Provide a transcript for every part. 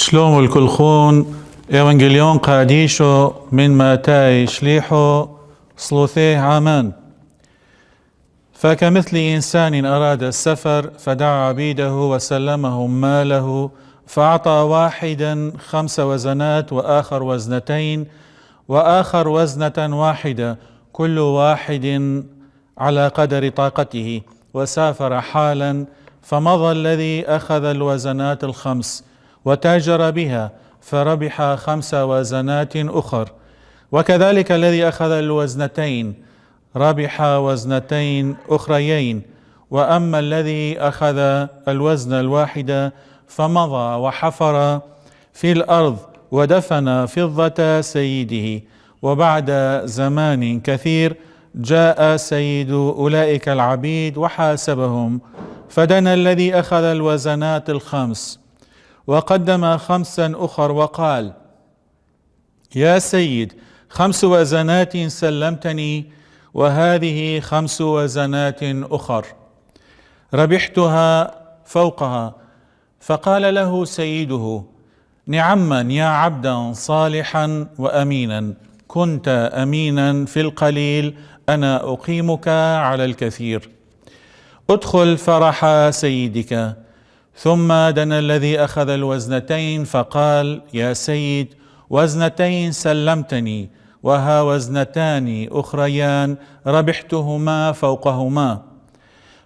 שלום לכל חון, إيوانجيليون قاديشو من ماتاي شليحو صلوثي عامان. فكمثل إنسان أراد السفر فدعا عبيده وسلمهم ماله، فأعطى واحدا 5 وزنات وآخر وزنتين وآخر وزنة واحدة، كل واحد على قدر طاقته، وسافر حالا. فمضى الذي أخذ الوزنات 5 وتاجر بها فربح 5 وزنات أخر، وكذلك الذي أخذ الوزنتين ربح وزنتين أخريين. وأما الذي أخذ الوزن الواحدة فمضى وحفر في الأرض ودفن فضة سيده. وبعد زمان كثير جاء سيد أولئك العبيد وحاسبهم، فدنا الذي أخذ الوزنات 5 وقدم 5 أخر وقال: يا سيد، 5 وزنات سلمتني، وهذه 5 وزنات أخر ربحتها فوقها. فقال له سيده: نعما يا عبدا صالحا وأمينا، كنت أمينا في القليل، أنا أقيمك على الكثير، ادخل فرح سيدك. ثم دنا الذي أخذ الوزنتين فقال: يا سيد، 2 سلمتني، وها 2 أخريان ربحتهما فوقهما.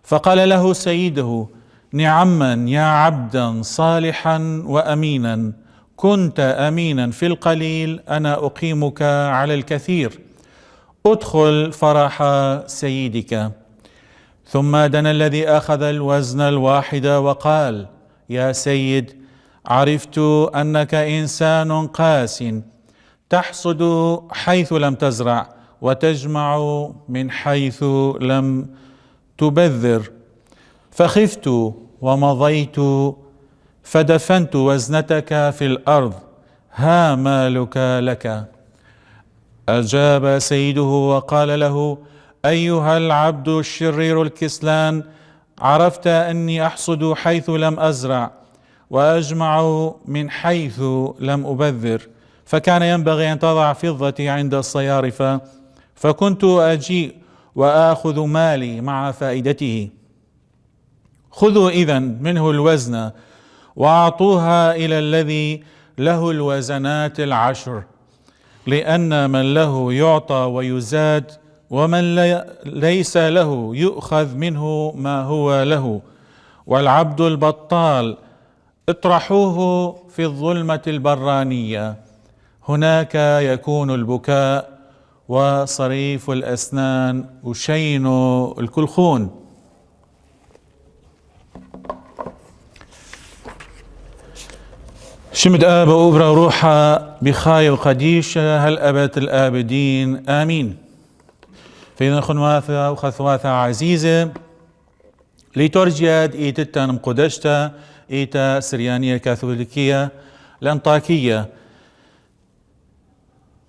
فقال له سيده: نعما يا عبدا صالحا وأمينا، كنت أمينا في القليل، أنا أقيمك على الكثير، ادخل فرح سيدك. ثم دنا الذي أخذ الوزن الواحد وقال: يا سيد، عرفت أنك إنسان قاس، تحصد حيث لم تزرع وتجمع من حيث لم تبذر، فخفت ومضيت فدفنت وزنتك في الأرض، ها مالك لك. أجاب سيده وقال له: أيها العبد الشرير الكسلان، عرفت أني أحصد حيث لم أزرع وأجمع من حيث لم أبذر، فكان ينبغي أن تضع فضتي عند الصيارفة، فكنت أجيء وآخذ مالي مع فائدته. خذوا إذن منه الوزن وأعطوها إلى الذي له الوزنات 10، لأن من له يعطى ويزاد، ومن ليس له يؤخذ منه ما هو له. والعبد البطال اطرحوه في الظلمة البرانية، هناك يكون البكاء وصريف الأسنان وشين الكلخون. شمد آب وأبرى روحا بخاي وقديشة هل أبد الآبدين آمين. فإذا خنواثة وخثواثة عزيزة ليتورجياد إيتتا نمقدشتا إيتا سريانية كاثوليكية الأنطاكية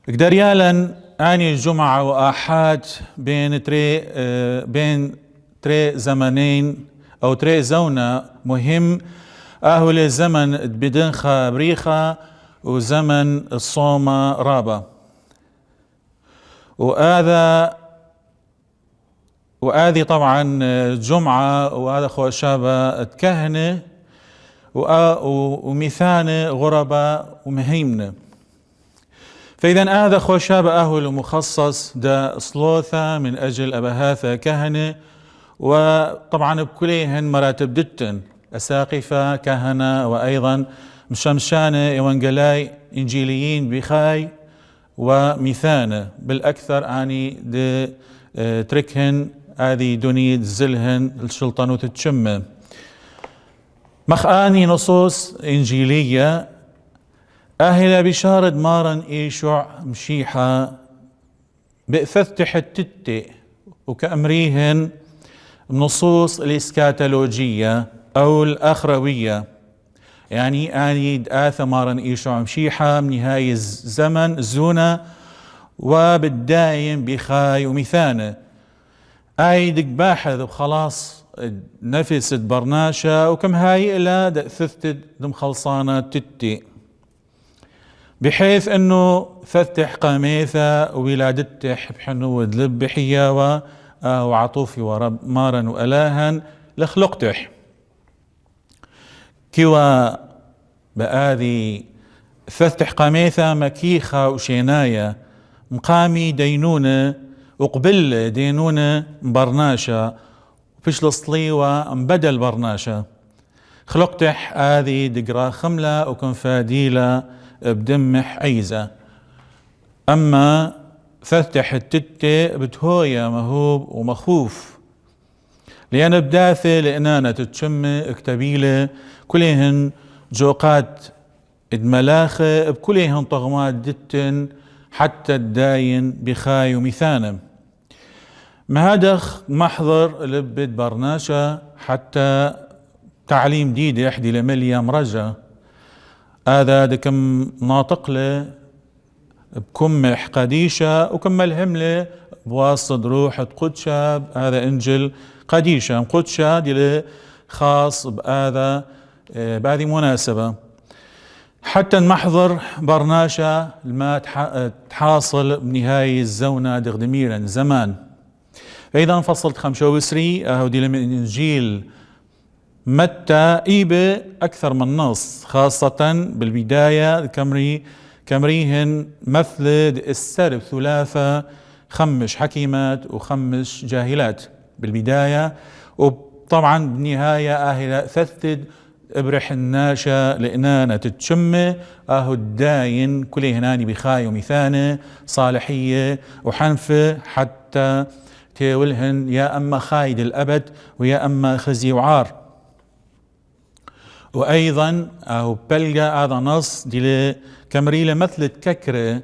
قدريالا آني الجمعة وآحاد بين تري زمنين أو تري زونة مهم أهل الزمن بدنخة بريخة وزمن الصومة رابة. وهذه طبعا الجمعة وهذا خو شابة تكهنة وميثانة غربة ومهيمنة. فإذا هذا خو شابة أهل مخصص دا صلوثة من أجل أبهاثة كهنة، وطبعا بكليهن مراتب دتن أساقفة كهنة وأيضا مشمشانة إيوانجلاي إنجيليين بخاي وميثانة بالأكثر أني دي تركهن هذه دوني زلهن السلطنوت تشمة مخاني نصوص إنجيلية أهلا بشارة مارن إيشوع مشيحة بأفتح التتي وكأمريهن نصوص الإسكاتولوجية أو الأخروية، يعني آني آثمارن إيشوع مشيحة من نهاية الزمن الزونة وبالدايم بخاي وميثانة دق باحث وخلاص نفس برناشة وكم هاي إلا دأثثت دم خلصانة تتي، بحيث أنه فتح قاميثة وولادتح بحنو ودلب بحياوة وعطوفي ورب مارن وألاهن لخلقتح كوا بآذي فتح قاميثة مكيخة وشيناية مقامي دينونة وقبل دينونة برناشة وفش الصليوة مبدل برناشة خلقتح هذه دقرا خملة وكن فاديلة بدمح عيزة. أما فتح التتة بتهوية مهوب ومخوف لأن بداثة لأنانة تتشمة اكتبيلة كلهن جوقات ادملاخة بكلهن طغمات دتن حتى الداين بخاي وميثانة مهادخ محضر لبت برناشة حتى تعليم ديد يحدي لمليا مرجة هذا دكم ناطق له بكم قديشة وكم الهملة بواسطة روح قدشة هذا إنجل قديشة قدشة دي خاص بهذا بهذه مناسبة حتى المحضر برناشة ما تحاصل بنهاية الزونة دغدميرا زمان. فإذا فصلت خمسة وسري أهو دي من إنجيل متى إيبة أكثر من نص خاصة بالبداية كمريهن مثل السرب ثلاثة خمش حكيمات وخمش جاهلات بالبداية، وطبعا بالنهاية أهل ثثد ابرح الناشا لإنانة تتشمة أهو الداين كله هناني بخاي وميثانة صالحية وحنفة حتى تيولهن يا أما خايد الأبد ويا أما خزي وعار. وأيضا أهو بلغا هذا نص دي كمريلة مثل ككرة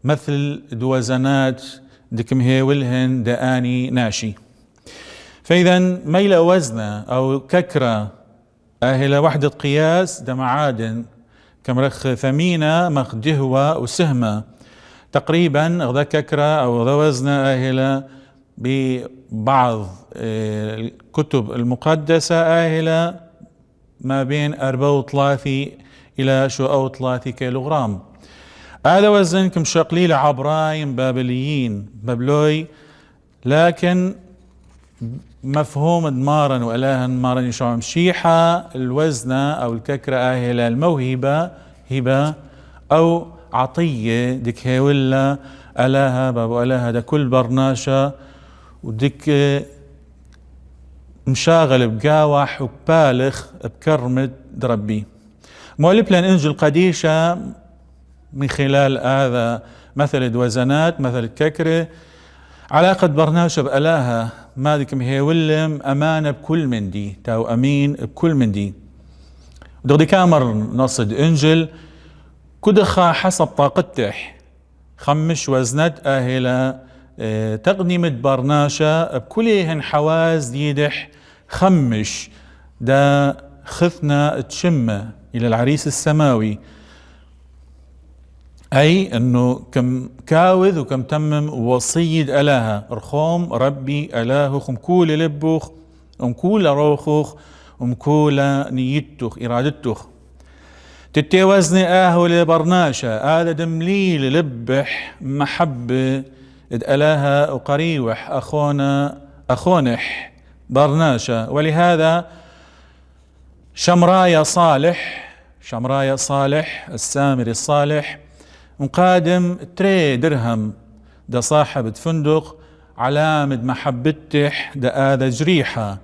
مثل دوزنات دكم هيولهن دآني ناشي. فإذا ميل وزنة أو ككرة أهلا وحدة قياس دمعادن كمرخ ثمينة مخدهوة وسهمة تقريبا غدا ككرة أو غدا وزنة أهلا ببعض الكتب المقدسة أهلا ما بين 34 إلى 3 كيلوغرام. هذا وزن كم شقليل عبراين بابليين بابلوي، لكن مفهوم دمارا وإلها مارا يشوع مشيحة الوزنة أو الككرة أهلا الموهبة هبة أو عطية ديك هيولا ألاها بابو ألاها دا كل برناشة وديك مشاغل بقاوح وبالخ بكرمة دربي. مولب لان انجل قديشة من خلال هذا مثل وزنات مثل ككرة علاقة برناشة بألاها مالك مهيولم أمانة بكل من دي تاو أمين بكل من دي دغدي كامر نصد إنجل كدخا حسب طاقتح خمش وزنت أهلا تقديمة برناشة بكلهن حواز ديدح خمش دا خثنا تشمة إلى العريس السماوي أي أنه كم كاوذ وكم تمم وصيد ألاها رخوم ربي ألاهخ مكول لبوخ ومكول روخوخ ومكول نيتوخ إرادتوخ تتوزني آهو لبرناشا هذا دمليل لبح محبة إد ألاها وقريوح أخونح برناشا ولهذا شمرايا صالح السامري الصالح مقادم 3 درهم دا صاحب فندق علامة محبتح دا آذا جريحة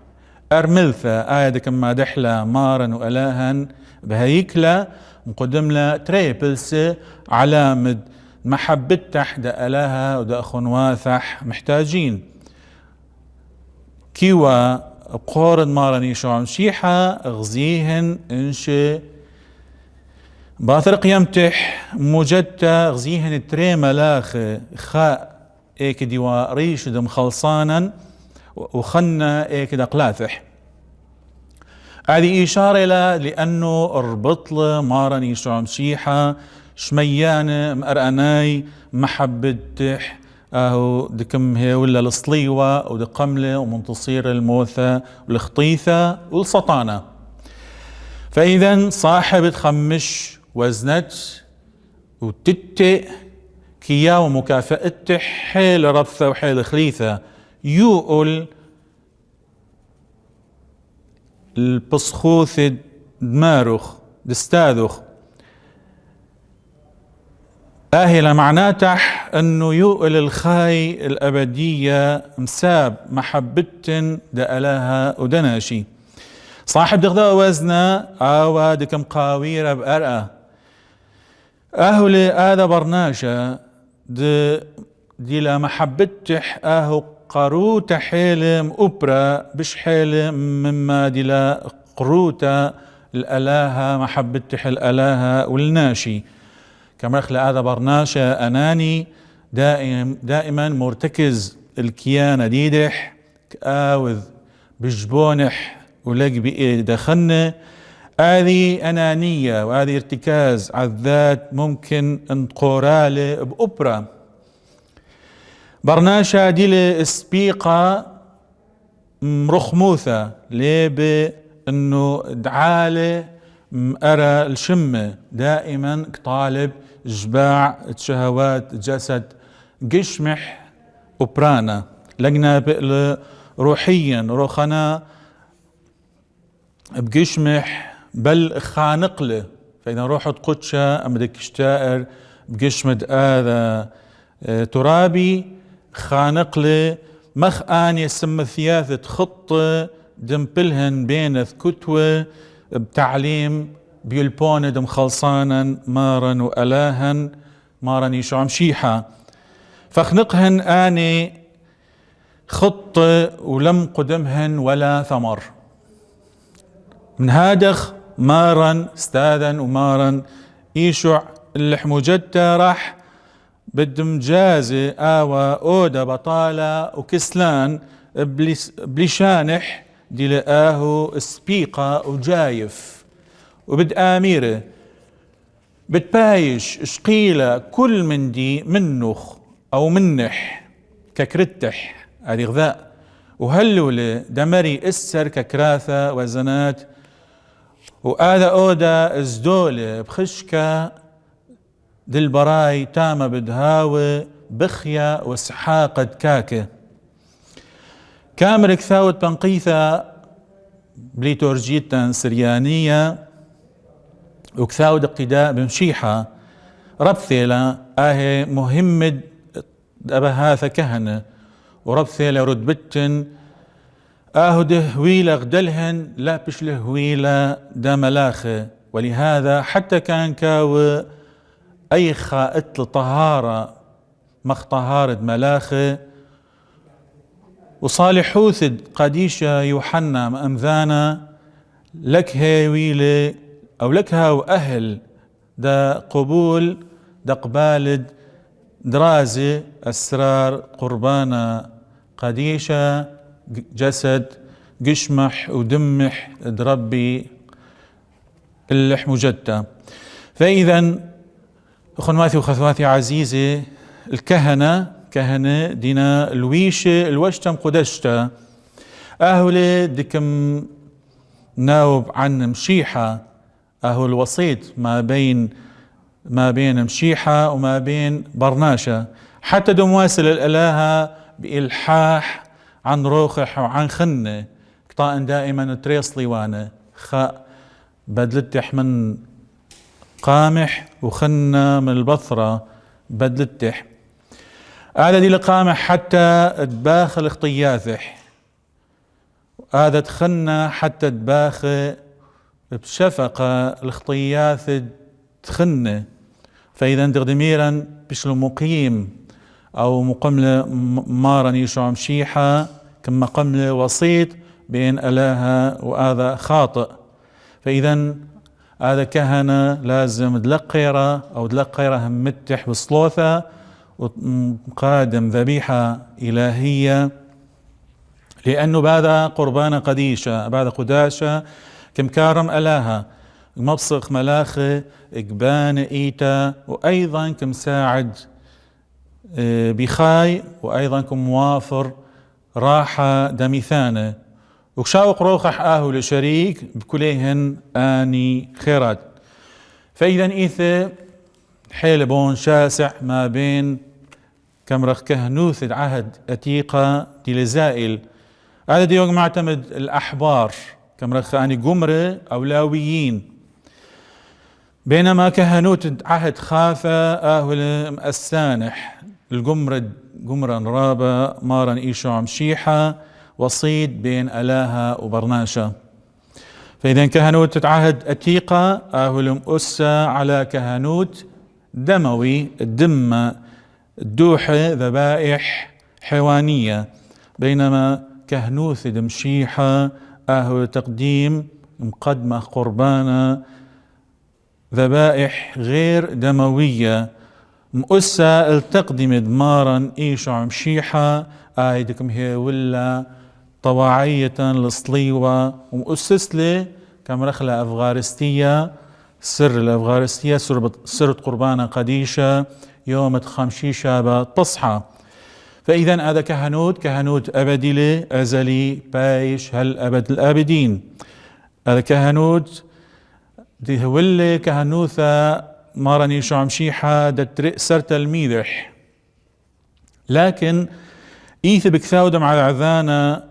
أرملثة آية كما دحلة مارا وألاهن بهيكلة مقدم له 3 بلسة علامة محبتح دا ألاها ودا أخون واثح محتاجين كيوا بقورد مارا نيشو شيحة غزيهن انشي باثر قيمتح مجدة غزيهن 3 ملاخ خاء ايك ديوا ريش دم خلصانا وخنا ايك دا قلاثح هذه إشارة لأنه اربط له مارا نيشو شيحة شميانة مأرأناي محبتح اهو دكم هي ولا الصليوة ودقملة ومنتصير الموثة والخطيثة والسطانة فإذا صاحب تخمش وزنت وتتئ كيا ومكافأته حيل ربثة وحيل خليثة يؤل البصخوث دماروخ دستاذوخ آهلة معناته أنه يؤل الخاي الأبدية مساب محبة دا ألاها ودناشي صاحب دغدا وزنا آوا دكم قاويرة بأرأة أهل هذا برناشة دي لا محبتح أهو قروتا حيلم أبرا بش حيلم مما دي لا قروتا الألاها محبتح الألاها والناشي كما يخلى هذا برناشة أناني دائما مرتكز الكيانة ديدح كآوذ بجبونح ولق بإيد دخلنا هذه أنانية وهذه ارتكاز على الذات ممكن ان تقورالي بأبرا برناشة دي سبيقة مرخموثة ليه بأنه دعالي أرى الشمة دائما طالب جباع شهوات جسد قشمح وبرانا لقنا روحيا روخنا بقشمح بل خانقله فإذا روحت قدشة أم بدك اشتائر بقشمد هذا ترابي خانقله مخ آني يسمى ثياثة خطة دمبلهن بين كتوة بتعليم بيلبون دم خلصانا مارا وألاهن مارا يشعم شيحة فخنقهن آني خطة ولم قدمهن ولا ثمر من هادخ مارا استاذا ومارا يشع اللحمجدة راح بدم جازي آوى أودا بطالة وكسلان بلشانح دي لقاهو سبيقة وجايف وبد آميرة بتبايش شقيلة كل من دي منخ أو منح ككرتح هذه غذاء وهلولة دمري اسر ككراثة وزنات وآذا أودا ازدولة بخشكة دل براي تامة بدهاوة بخية وسحاقة كاكة كامر كثاوت بنقيثة بليتورجيتا سريانية وكثاوت اقتداء بمشيحة ربثيلة آهي مهمة أبهاثة كهنة وربثيلة ردبتن آهو ده هويلة غدلهن لا بشله هويلة دا ملاخة ولهذا حتى كان كاو أي خائت لطهارة مخ طهارة ملاخة وصالحوثد قديشة يوحنا مأمذانا لك هاويلة أو لك هاو أهل دا قبول دا قبالد درازة أسرار قربانا قديشة جسد قشمح ودمح دربي اللح مجدة. فإذا أخواتي وخواتي عزيزي كهنة دينا الويشة الوشتم قدشتا أهولي دكم ناوب عن مشيحة أهو الوسيط ما بين مشيحة وما بين برناشة حتى دمواسل الإلهة بإلحاح عن روخح وعن خنة قطاء دائما تريصلي وانا خاء بدلتح من قامح وخنة من البثرة بدلتح هذا دي القامح حتى تباخ الاخطياثح هذا تخنة حتى تباخ بشفقة الاخطياث تخنة. فإذا دغدميرا بشلو مقيم أو مقملة مارا يشوع مشيحة كما قملة وسيط بين إلهة وهذا خاطئ. فإذا هذا كهنة لازم دلقيرة أو دلقيرة متح بصلوثة وقادم ذبيحة إلهية لأنه بعد قربان قديشة بعد قداشة كم كارم إلهة مبصق ملاخة إقبان إيتا وأيضا كم ساعد بخاي وأيضا كم موافر راحة دميثانة وشاوق روخح آهو لشريك بكليهن آني خيرات. فإذا إيثا حيل بون شاسع ما بين كم رخ كهنوث عهد أتيقة دي لزائل هذا ديوغ معتمد الأحبار كم رخ آني قمرة أو لاويين بينما كهنوت عهد خافة آهو السانح القمرة رابة مارا إيشو مشيحة وسيط بين ألاها وبرناشة. فإذا كهنوت عهد أتيقة أهلم أسة على كهنوت دموي الدمة الدوحة ذبائح حيوانية بينما كهنوت دمشيحة أهل تقديم مقدمة قربانة ذبائح غير دموية مؤسة التقدم دمارا إيشع مشيحة آيدكم هي ولا طواعية للصليوة ومؤسس لي كمرخلة أفغارستية سر الأفغارستية سر قربانة قديشة يوم خمشيشة بتصحى. فإذا هذا كهنوت أبدي لي أزلي بايش هل أبد الآبدين. هذا كهنوت دي هولي كهنوثة مارني شو عمشيحة سرت الميدح لكن إيث بكثاودم على عذانا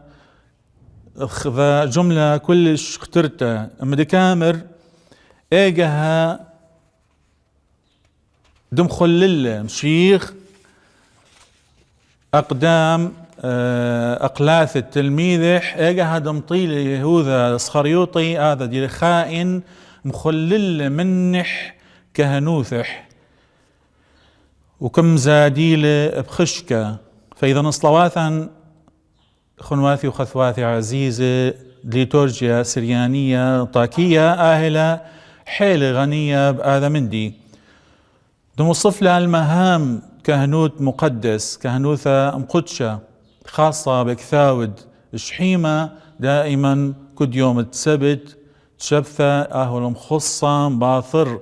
ذا جملة كلش اخترتها أما دي كامر إيجها دم خلل مشيخ أقدام أقلاث التلميذح إيجها دم طيل يهوذا صخريوطي هذا دي خائن مخلل منح كهنوثح وكم زاديل بخشكة. فإذا نصلواثا خنواثي وخثواثي عزيزة ليتورجيا سريانية طاكية آهلة حيل غنية بآذا مندي دموصف لها المهام كهنوت مقدس كهنوثة مقدشة خاصة بكثاود شحيمة دائما كد يوم السبت تشبثة أهل مخصة باثر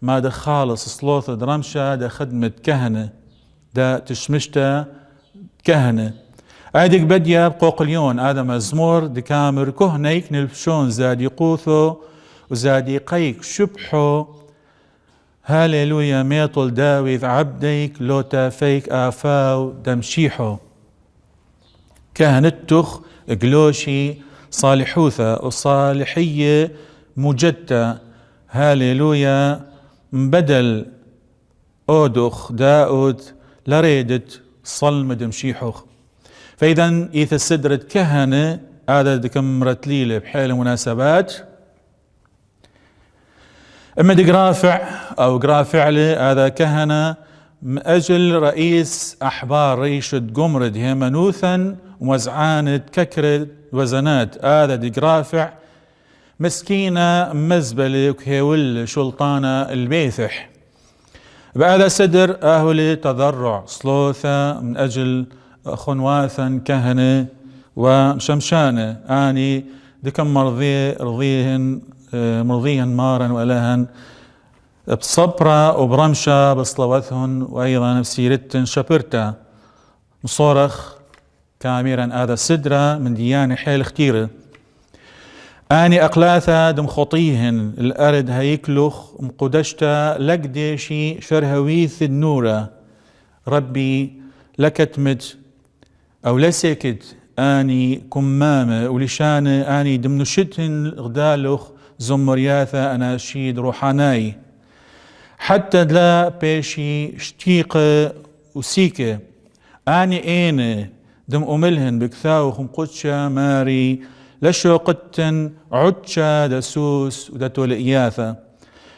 ما دا خالص صلوث درمشة دا خدمة كهنة دا تشمشتا كهنة عادك بديا بقوقليون آدم أزمور دي كامر كهنيك نلبشون زادي قوثو وزادي قيك شبحو هاليلويا ميطل داويث عبديك لوتا فيك آفاو دمشيحو كهنتخ قلوشي صالحوثة وصالحية مجدة هاليلويا بدل أودخ داود لريدت صلم دمشيحوخ. فإذا إذا سدرت كهنة هذا كم رتليلة بحيل مناسبات اما دي رافع او رافعلي هذا كهنة من اجل رئيس احبار ريشد قمرد هيمنوثا ومزعانة ككرد وزنات هذا دي رافع مسكينة مزبلة وكهول شلطانة البيثح بهذا سدر اهولي تضرع صلوثة من اجل خنواثا كهنة وشمشانة اني دكم مرضيهن مارا والهن بصبرة وبرمشة بصلوتهن وايضا بسيرتن شبرتا مصورخ كاميرا هذا سدرة من ديانة حيل اختيرة اني اقلاثا دم خطيهن الارد هيكلخ مقدشتا لقديشي شرهويث النورة ربي لكتمت او لسكت اني كمامة ولشانة اني دمنشتهن غدالخ زمرياثا اناشيد روحاناي حتى لا بيشي شتيقة وسيكة اني اين دم املهن بكثاوخ مقدشا ماري لشوقتن عدشا دسوس ودتول إياثا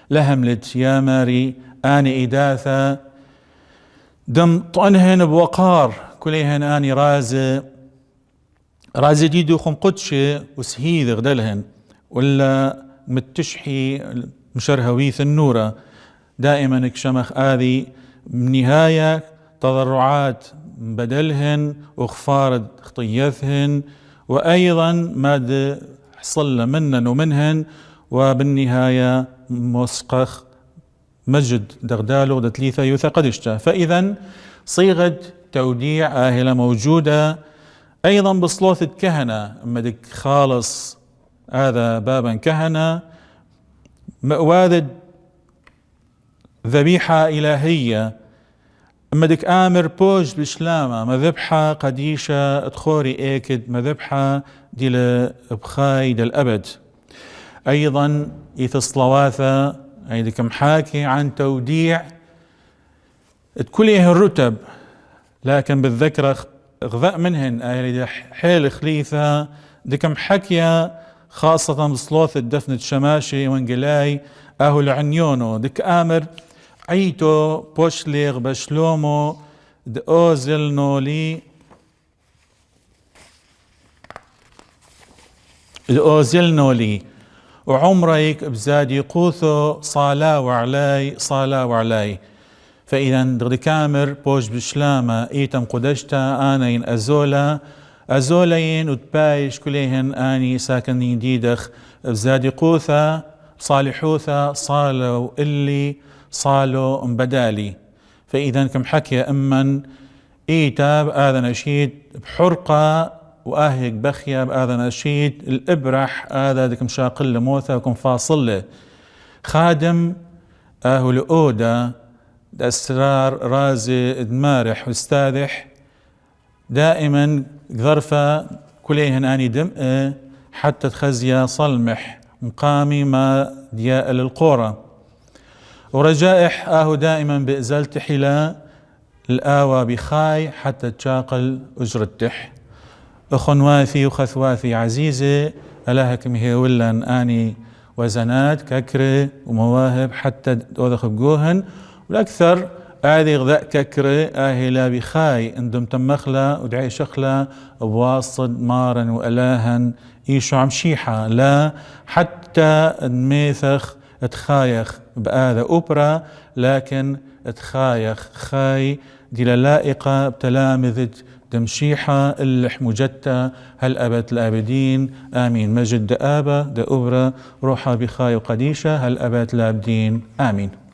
لهملت يا ماري اني إداثا دم طعنهن بوقار كليهن اني رازي ديدو خم قدشة وسهيذ غدلهن ولا متشحي مشرهويث النورة دائما كشمخ آذي نهاية تضرعات بدلهن وخفارد خطيثهن وأيضا ماد حصل منن ومنهن وبالنهاية مسقخ مجد دغدالو دتليثا يوثا قدشتا فإذا صيغة توديع آهلة موجودة أيضا بصلوث الكهنة أما دك خالص هذا بابا كهنة مأواذد ذبيحة إلهية أما دك آمر بوج بشلامة مذبحة قديشة تخوري إيكد مذبحة دي لبخاي دي الأبد أيضا إيثصلواثة أي دك محاكي عن توديع كليه الرتب لكن بالذكر غذاء منهن أهل حيل خليفة دكم حكية خاصة بصلوث الدفن الشماشي وانجلاي أهو العنيونو دك آمر عيتو بوشليغ بشلومو دأوزل نولي وعمريك بزادي قوثو صالا وعلاي فإذا دغدي كامر بوش بشلامة إيتم قدشتا آنين أزولين وتبايش كليهن آني ساكنين ديدخ بزادي قوثا صالحوثا صالو اللي صالو مبدالي فإذا كم حكي أمن إيتاب هذا نشيد بحرقة وآهيك بخيا بهذا نشيد الإبرح هذا دكم شاقل موثا وكم فاصل له خادم أهو الأودة أسرار رازي دمارح واستاذح دائما ظرفة كليهن آني دمء حتى تخزيا صلمح مقامي ما دياء للقورة ورجائح آهو دائما بإزالة حلا الآوى بخاي حتى تشاقل أجرتح أخنواثي وخثواثي عزيزة ألاهكم هي ولن آني وزنات ككرة ومواهب حتى دوذخ بجوهن والأكثر هذه غذاء ككرة آهلا بخاي اندم تمخلا ودعي شخلا بواصد مارا وألاها إيشو عم شيحة لا حتى ميثخ اتخايخ بآذا أوبرا لكن اتخايخ خاي دي لائقة بتلامذة دمشيحة اللح مجتة هل أبد الآبدين آمين مجد آبا دا أوبرا روحا بخاي وقديشة هل أبد الآبدين آمين.